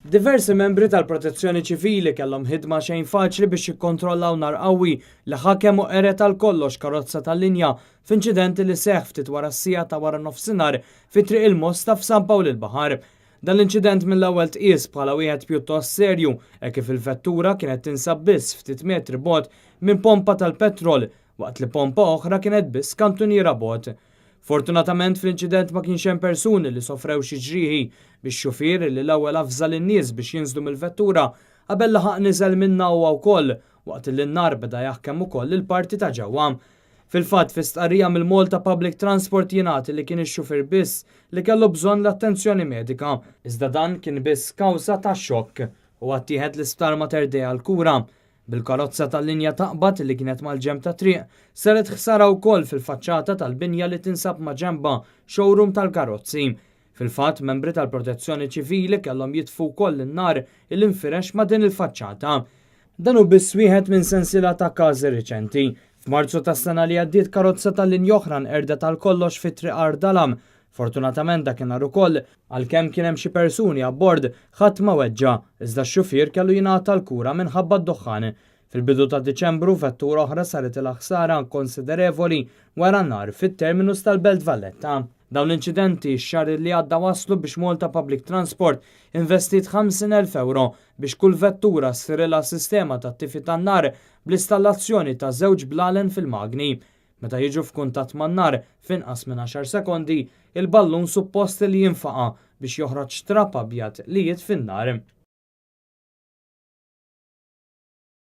Diversi membri tal-Protezzjoni Ċivili kellhom ħidma xejn faċli biex jikkontrollaw nar qawwi li ħakem u qeret għal kollox karozza tal-linja f'inċidenti li seħħ ftit wara s-sija ta' wara nofsinhar fi triq il-Mosta f'San Pawl il-Baħar. Dan l-inċident mill-ewwel tqies bħala wieħed pjuttost serju kif il-vettura kienet tinsab biss ftit metri bogħod minn pompa tal-petrol waqt li pompa oħra kienet biss kantuniera bogħod. Fortunatament fl-inċident ma kienx hemm persuni li sofrew xi ġrieħi biex xufier li l-ewwel afżal in-nies biex jinżlu mill-vettura qabel laħaq niżel minnha huwa wkoll waqt li n-nar beda jaħkem ukoll il-parti ta' ġewwa. Fil-fatt fi stqarrija mill-Malta Public Transport jingħati li kien ix-xufier biss li kellu bżonn l-attenzjoni medika, iżda dan kien biss kawża ta' xokk u għattieħed l-isptar Mater Dei għall-kura. Bil-karozza tal-linja taqbad li kienet mal-ġemb ta' triq saret ħsara wkoll fil-faċċata tal-binja li tinsab ma' ġemba showroom tal-karozzi. Fil-fatt, membri tal-Protezzjoni Ċivili kellhom jitfgħu wkoll in-nar il infirex ma' din il-faċċata. Dan hu biss wieħed minn sensiela ta' każi riċenti. F'Marzu tas-sena li għaddiet karozza tal-linja oħra nqerdet għal kollox fi triq Ardalam. Fortunatament dakinhar ukoll għalkemm kien hemm xi persuni abbord ħadd ma weġġa, iżda x-xufier kellu jingħata l-kura minħabba d-duħħan. Fil-bidu ta' Diċembru vettura oħra saret il-ħsara konsiderevoli wara n-nar fit-terminus tal-Belt Valletta. Dawn l-inċidenti x-xahar li għadda waslu biex Malta Public Transport investit 50,000 euro biex kull vettura ssirila sistema ta' tifi tan-nar bl-installazzjoni ta' żewġ blalen fil-magni. Meta jiġu f'kuntatt man-nar f'inqas minn 10 sekondi, il-ballun suppost li jinfaqa biex joħroġ trapp abjad li jitfi n-nar.